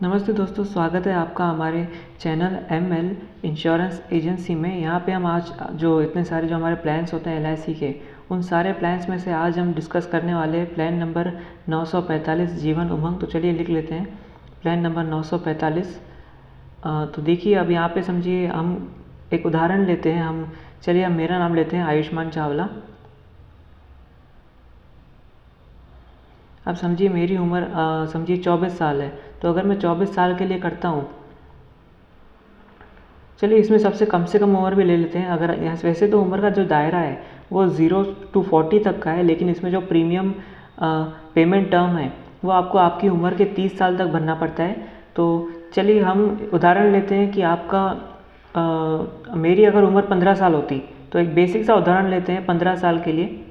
नमस्ते दोस्तों, स्वागत है आपका हमारे चैनल एमएल इंश्योरेंस एजेंसी में। यहाँ पे हम आज जो इतने सारे जो हमारे प्लान्स होते हैं एलआईसी के, उन सारे प्लान्स में से आज हम डिस्कस करने वाले हैं प्लान नंबर 945 जीवन उमंग। तो चलिए लिख लेते हैं प्लान नंबर 945। तो देखिए, अब यहाँ पे समझिए, हम एक उदाहरण लेते हैं। चलिए हम मेरा नाम लेते हैं आयुष्मान चावला। अब समझिए मेरी उम्र समझिए 24 साल है। तो अगर मैं 24 साल के लिए करता हूँ, चलिए इसमें सबसे कम से कम उम्र भी ले लेते हैं। अगर यहाँ वैसे तो उम्र का जो दायरा है वो 0 to 40 तक का है, लेकिन इसमें जो प्रीमियम पेमेंट टर्म है वो आपको आपकी उम्र के 30 साल तक भरना पड़ता है। तो चलिए हम उदाहरण लेते हैं कि मेरी अगर उम्र 15 साल होती, तो एक बेसिक सा उदाहरण लेते हैं 15 साल के लिए।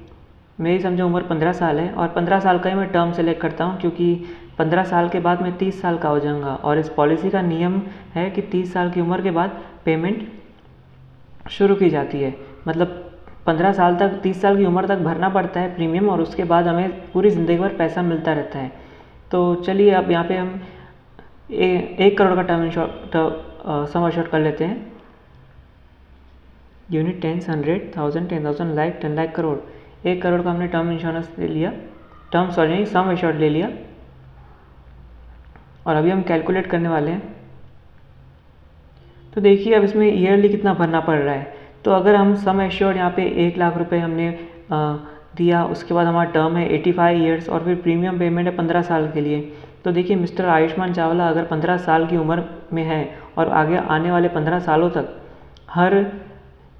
मेरी समझो उम्र 15 साल है और 15 साल का ही मैं टर्म सेलेक्ट करता हूँ, क्योंकि 15 साल के बाद मैं 30 साल का हो जाऊँगा। और इस पॉलिसी का नियम है कि 30 साल की उम्र के बाद पेमेंट शुरू की जाती है। मतलब 15 साल तक, 30 साल की उम्र तक भरना पड़ता है प्रीमियम, और उसके बाद हमें पूरी ज़िंदगी भर पैसा मिलता रहता है। तो चलिए अब यहाँ पे हम 1 करोड़ का सम एश्योर्ड कर लेते हैं। यूनिट 10, 100, 1000, 10,000, लाख, 10 लाख, करोड़। 1 करोड़ का हमने टर्म इंश्योरेंस ले लिया, सम एश्योर्ड ले लिया। और अभी हम कैलकुलेट करने वाले हैं। तो देखिए अब इसमें ईयरली कितना भरना पड़ रहा है। तो अगर हम सम एश्योर्ड यहाँ पे 1 लाख रुपए हमने दिया, उसके बाद हमारा टर्म है 85 ईयर्स और फिर प्रीमियम पेमेंट है 15 साल के लिए। तो देखिए मिस्टर आयुष्मान चावला अगर 15 साल की उम्र में है और आगे आने वाले 15 सालों तक हर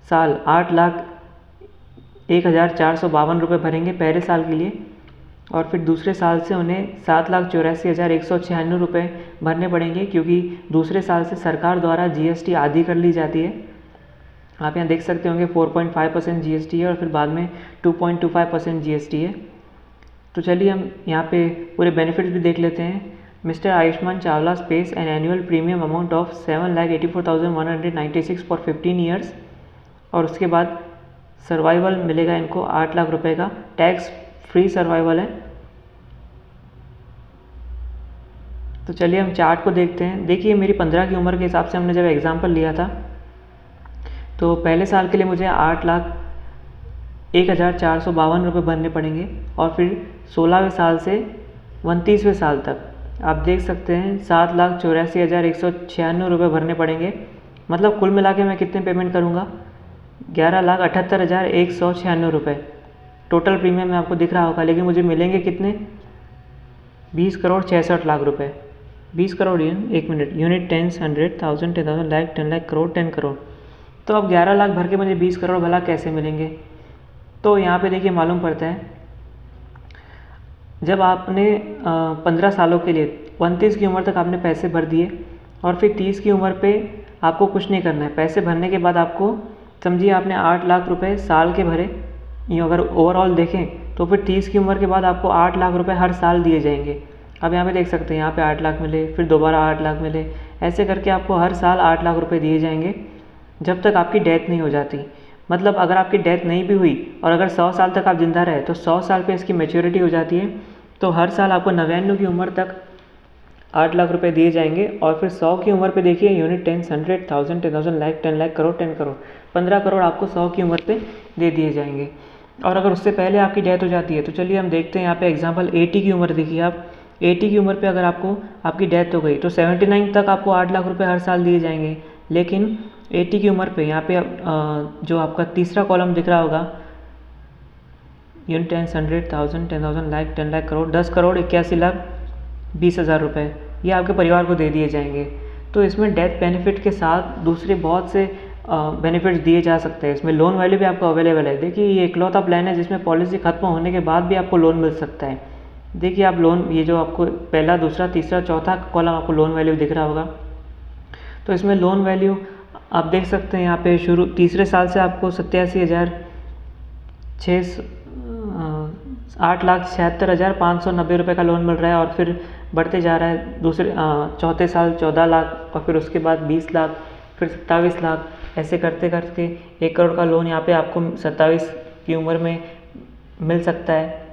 साल 8,01,452 रुपये भरेंगे पहले साल के लिए, और फिर दूसरे साल से उन्हें 7,84,196 रुपये भरने पड़ेंगे, क्योंकि दूसरे साल से सरकार द्वारा जीएसटी आधी कर ली जाती है। आप यहाँ देख सकते होंगे 4.5% जीएसटी है और फिर बाद में 2.25% जीएसटी है। तो चलिए हम यहाँ पे पूरे बेनिफिट्स भी देख लेते हैं। Mister Ayushman Chawla page an annual premium amount of 7,84,196 for 15 years, और उसके बाद सर्वाइवल मिलेगा इनको 8 लाख रुपए का, टैक्स फ्री सर्वाइवल है। तो चलिए हम चार्ट को देखते हैं। देखिए मेरी 15 की उम्र के हिसाब से हमने जब एग्जाम्पल लिया था, तो पहले साल के लिए मुझे 8,01,452 रुपये भरने पड़ेंगे, और फिर 16वें साल से 29वें साल तक आप देख सकते हैं 7,84,196 रुपये भरने पड़ेंगे। मतलब कुल मिला के मैं कितने पेमेंट करूँगा, 11,78,196 रुपये टोटल प्रीमियम में आपको दिख रहा होगा। लेकिन मुझे मिलेंगे कितने, 20,66,00,000 रुपये। 20 करोड़ एक मिनट, यूनिट 10, 100, 1000, 10,000, लाख, 10 लाख, करोड़, 10 करोड़। तो अब 11 लाख भर के मुझे 20 करोड़ भला कैसे मिलेंगे। तो यहाँ पे देखिए मालूम पड़ता है, जब आपने 15 सालों के लिए 29 की उम्र तक आपने पैसे भर दिए, और फिर 30 की उम्र पे आपको कुछ नहीं करना है। पैसे भरने के बाद आपको समझिए आपने 8 लाख रुपए साल के भरे, यूँ अगर ओवरऑल देखें तो फिर 30 की उम्र के बाद आपको 8 लाख रुपए हर साल दिए जाएंगे। अब यहाँ पे देख सकते हैं, यहाँ पे 8 लाख मिले, फिर दोबारा 8 लाख मिले, ऐसे करके आपको हर साल 8 लाख रुपए दिए जाएंगे जब तक आपकी डेथ नहीं हो जाती। मतलब अगर आपकी डेथ नहीं भी हुई और अगर 100 साल तक आप जिंदा रहे तो 100 साल पे इसकी मैच्योरिटी हो जाती है। तो हर साल आपको 99 की उम्र तक 8 लाख रुपए दिए जाएंगे। और फिर 100 की उम्र पे देखिए यूनिट 10, 100, 1000, 10,000, लाख, 10 लाख, करोड़, 10 करोड़, 15 करोड़ आपको 100 की उम्र पे दे दिए जाएंगे। और अगर उससे पहले आपकी डेथ हो जाती है, तो चलिए हम देखते हैं यहाँ पे एग्जांपल 80 की उम्र देखिए आप। 80 की उम्र पे अगर आपकी डेथ हो गई तो 79 तक आपको 8 लाख रुपए हर साल दिए जाएंगे। लेकिन 80 की उम्र पे यहाँ पे जो आपका तीसरा कॉलम दिख रहा होगा, यूनिट 10, 100, 1000, 10,000, लाख, 10 लाख, करोड़, 10 करोड़ 81,20,000 रुपये ये आपके परिवार को दे दिए जाएंगे। तो इसमें डेथ बेनिफिट के साथ दूसरे बहुत से बेनिफिट्स दिए जा सकते हैं। इसमें लोन वैल्यू भी आपको अवेलेबल है। देखिए ये इकलौता प्लान है जिसमें पॉलिसी खत्म होने के बाद भी आपको लोन मिल सकता है। देखिए आप लोन, ये जो आपको पहला, दूसरा, तीसरा, चौथा कॉलम आपको लोन वैल्यू दिख रहा होगा। तो इसमें लोन वैल्यू आप देख सकते हैं, यहाँ पे शुरू तीसरे साल से आपको 8,76,590 रुपये का लोन मिल रहा है, और फिर बढ़ते जा रहा है। दूसरे चौथे साल 14 लाख, और फिर उसके बाद 20 लाख, फिर 27 लाख, ऐसे करते करते 1 करोड़ का लोन यहाँ पे आपको 27 की उम्र में मिल सकता है।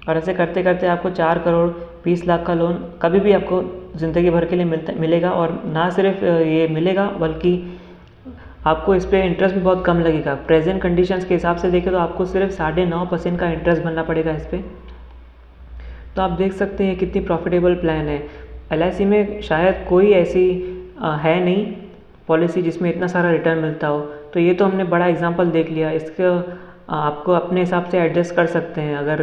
और ऐसे करते करते आपको 4 करोड़ 20 लाख का लोन कभी भी आपको ज़िंदगी भर के लिए मिलेगा। और ना सिर्फ ये मिलेगा बल्कि आपको इस पे इंटरेस्ट भी बहुत कम लगेगा। प्रेजेंट कंडीशंस के हिसाब से देखें तो आपको सिर्फ 9.5% का इंटरेस्ट भरना पड़ेगा इस पर। तो आप देख सकते हैं कितनी प्रॉफिटेबल प्लान है। LIC में शायद कोई ऐसी है नहीं पॉलिसी जिसमें इतना सारा रिटर्न मिलता हो। तो ये तो हमने बड़ा एग्जांपल देख लिया, इसका आपको अपने हिसाब से एडजस्ट कर सकते हैं। अगर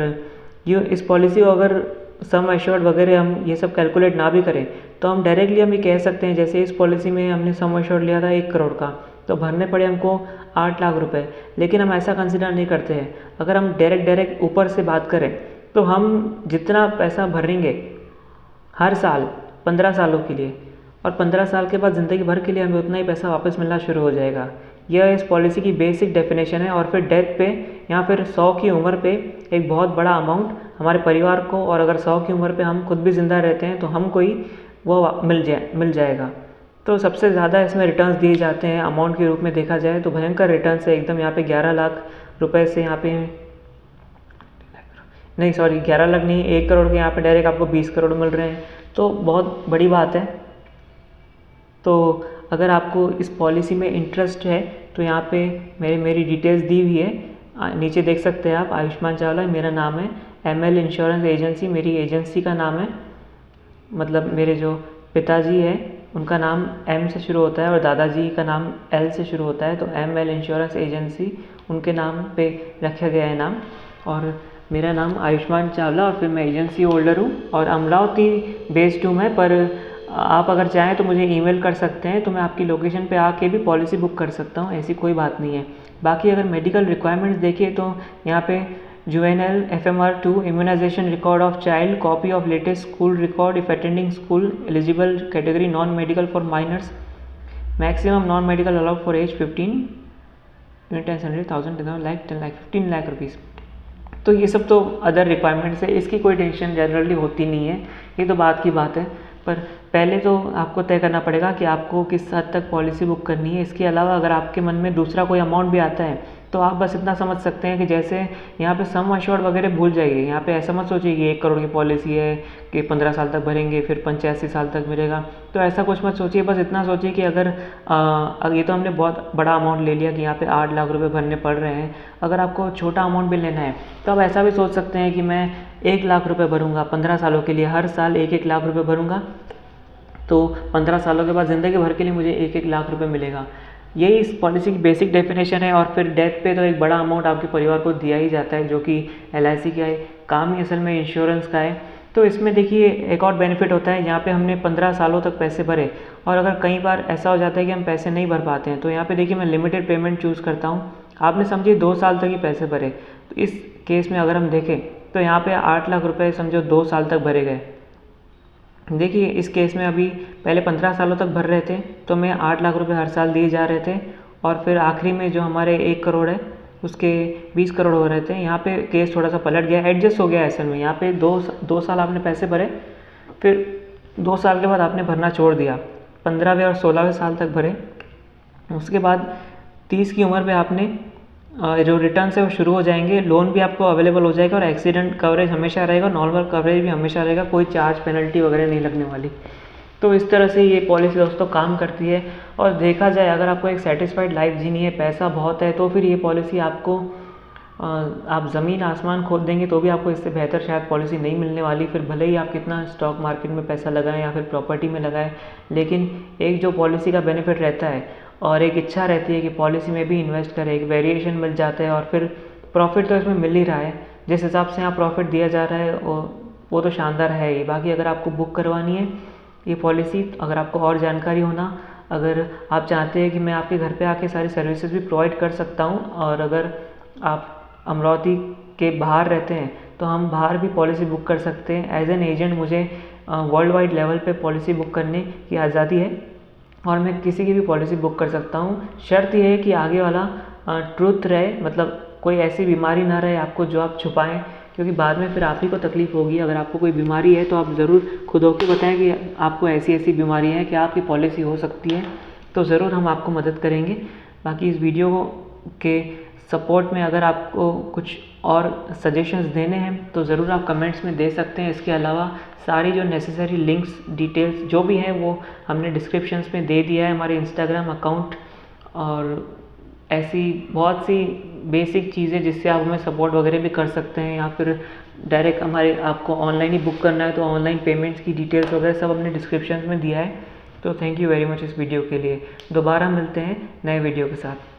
ये इस पॉलिसी को अगर सम एश्योर्ड वगैरह हम ये सब कैलकुलेट ना भी करें तो हम डायरेक्टली हम ये कह सकते हैं, जैसे इस पॉलिसी में हमने सम एश्योर्ड लिया था 1 करोड़ का, तो भरने पड़े हमको 8 लाख रुपए। लेकिन हम ऐसा कंसिडर नहीं करते हैं। अगर हम डायरेक्ट ऊपर से बात करें तो हम जितना पैसा भरेंगे हर साल 15 सालों के लिए, और 15 साल के बाद ज़िंदगी भर के लिए हमें उतना ही पैसा वापस मिलना शुरू हो जाएगा। यह इस पॉलिसी की बेसिक डेफिनेशन है। और फिर डेथ पे या फिर 100 की उम्र पे एक बहुत बड़ा अमाउंट हमारे परिवार को, और अगर 100 की उम्र पे हम खुद भी ज़िंदा रहते हैं तो हमको ही वो मिल जाएगा। तो सबसे ज़्यादा इसमें रिटर्न्स दिए जाते हैं अमाउंट के रूप में देखा जाए तो भयंकर रिटर्न्स है एकदम। यहाँ पे 11 लाख रुपए से यहाँ पे नहीं, सॉरी 11 लाख नहीं, 1 करोड़ के यहाँ पे डायरेक्ट आपको 20 करोड़ मिल रहे हैं, तो बहुत बड़ी बात है। तो अगर आपको इस पॉलिसी में इंटरेस्ट है तो यहाँ पे मेरी डिटेल्स दी हुई है, नीचे देख सकते हैं आप। आयुष्मान चावला मेरा नाम है, ML इंश्योरेंस एजेंसी मेरी एजेंसी का नाम है। मतलब मेरे जो पिताजी है उनका नाम M से शुरू होता है और दादाजी का नाम L से शुरू होता है, तो ML इंश्योरेंस एजेंसी उनके नाम पे रखा गया है नाम। और मेरा नाम आयुष्मान चावला, और फिर मैं एजेंसी होल्डर हूँ और अमरावती बेस्ड हूँ मैं। पर आप अगर चाहें तो मुझे ईमेल कर सकते हैं, तो मैं आपकी लोकेशन पे आके भी पॉलिसी बुक कर सकता हूँ, ऐसी कोई बात नहीं है। बाकी अगर मेडिकल रिक्वायरमेंट्स देखिए तो यहाँ पे juvenile FMR2 immunization record of child, copy of latest school record if attending school, eligible category non medical for minors, maximum non medical allowed for age 15, 10,000 lakh 10 lakh 15 lakh rupees. तो ये सब तो अदर रिक्वायरमेंट्स है, इसकी कोई टेंशन जनरली होती नहीं है, ये तो बात की बात है। पर पहले तो आपको तय करना पड़ेगा कि आपको किस हद तक पॉलिसी बुक करनी है। इसके अलावा अगर आपके मन में दूसरा कोई अमाउंट भी आता है तो आप बस इतना समझ सकते हैं कि जैसे यहाँ पे सम अश्योर्ड वगैरह भूल जाइए। यहाँ पे ऐसा मत सोचिए कि 1 करोड़ की पॉलिसी है कि 15 साल तक भरेंगे फिर 85 साल तक मिलेगा, तो ऐसा कुछ मत सोचिए। बस इतना सोचिए कि अगर ये तो हमने बहुत बड़ा अमाउंट ले लिया कि यहाँ पे 8 लाख रुपए भरने पड़ रहे हैं। अगर आपको छोटा अमाउंट भी लेना है तो आप ऐसा भी सोच सकते हैं कि मैं 1 लाख रुपये भरूँगा 15 सालों के लिए, हर साल 1-1 लाख रुपये भरूँगा, तो 15 सालों के बाद ज़िंदगी भर के लिए मुझे 1-1 लाख रुपए मिलेगा। यही इस पॉलिसी की बेसिक डेफिनेशन है। और फिर डेथ पे तो एक बड़ा अमाउंट आपके परिवार को दिया ही जाता है, जो कि LIC का है, काम ही असल में इंश्योरेंस का है। तो इसमें देखिए एक और बेनिफिट होता है, यहाँ पे हमने 15 सालों तक पैसे भरे और अगर कई बार ऐसा हो जाता है कि हम पैसे नहीं भर पाते हैं, तो यहाँ पे देखिए मैं लिमिटेड पेमेंट चूज़ करता हूँ। आपने समझिए 2 साल तक ही पैसे भरे, तो इस केस में अगर हम देखें तो यहाँ पे 8 लाख रुपये समझो 2 साल तक भरे गए। देखिए इस केस में अभी पहले 15 सालों तक भर रहे थे तो मैं 8 लाख रुपए हर साल दिए जा रहे थे, और फिर आखिरी में जो हमारे 1 करोड़ है उसके 20 करोड़ हो रहे थे। यहाँ पे केस थोड़ा सा पलट गया, एडजस्ट हो गया असल में। यहाँ पे दो साल आपने पैसे भरे, फिर 2 साल के बाद आपने भरना छोड़ दिया, 15वें और 16वें साल तक भरे। उसके बाद 30 की उम्र पे आपने जो रिटर्न है वो शुरू हो जाएंगे, लोन भी आपको अवेलेबल हो जाएगा और एक्सीडेंट कवरेज हमेशा रहेगा, नॉर्मल कवरेज भी हमेशा रहेगा, कोई चार्ज पेनल्टी वगैरह नहीं लगने वाली। तो इस तरह से ये पॉलिसी दोस्तों काम करती है। और देखा जाए अगर आपको एक सेटिस्फाइड लाइफ जीनी है, पैसा बहुत है, तो फिर ये पॉलिसी आपको आप ज़मीन आसमान खोद देंगे तो भी आपको इससे बेहतर शायद पॉलिसी नहीं मिलने वाली। फिर भले ही आप कितना स्टॉक मार्केट में पैसा लगाएं या फिर प्रॉपर्टी में लगाएं, लेकिन एक जो पॉलिसी का बेनिफिट रहता है और एक इच्छा रहती है कि पॉलिसी में भी इन्वेस्ट करें, एक वेरिएशन मिल जाता है और फिर प्रॉफिट तो इसमें मिल ही रहा है। जिस हिसाब से यहाँ प्रॉफिट दिया जा रहा है वो तो शानदार है ही। बाकी अगर आपको बुक करवानी है ये पॉलिसी, अगर आपको और जानकारी होना, अगर आप चाहते हैं कि मैं आपके घर पे आके सारी सर्विसेज भी प्रोवाइड कर सकता हूँ, और अगर आप अमरावती के बाहर रहते हैं तो हम बाहर भी पॉलिसी बुक कर सकते हैं। एज एन एजेंट मुझे वर्ल्ड वाइड लेवल पे पॉलिसी बुक करने की आज़ादी है और मैं किसी की भी पॉलिसी बुक कर सकता हूँ। शर्त यह है कि आगे वाला ट्रूथ रहे, मतलब कोई ऐसी बीमारी ना रहे आपको जो आप छुपाएं, क्योंकि बाद में फिर आप ही को तकलीफ़ होगी। अगर आपको कोई बीमारी है तो आप ज़रूर खुद होकर बताएं कि आपको ऐसी ऐसी बीमारी है कि आपकी पॉलिसी हो सकती है, तो ज़रूर हम आपको मदद करेंगे। बाकी इस वीडियो के सपोर्ट में अगर आपको कुछ और सजेशंस देने हैं तो ज़रूर आप कमेंट्स में दे सकते हैं। इसके अलावा सारी जो नेसेसरी लिंक्स डिटेल्स जो भी हैं वो हमने डिस्क्रिप्शंस में दे दिया है, हमारे इंस्टाग्राम अकाउंट और ऐसी बहुत सी बेसिक चीज़ें जिससे आप हमें सपोर्ट वगैरह भी कर सकते हैं, या फिर डायरेक्ट हमारे आपको ऑनलाइन ही बुक करना है तो ऑनलाइन पेमेंट्स की डिटेल्स वगैरह सब हमने डिस्क्रिप्शन में दिया है। तो थैंक यू वेरी मच इस वीडियो के लिए। दोबारा मिलते हैं नए वीडियो के साथ।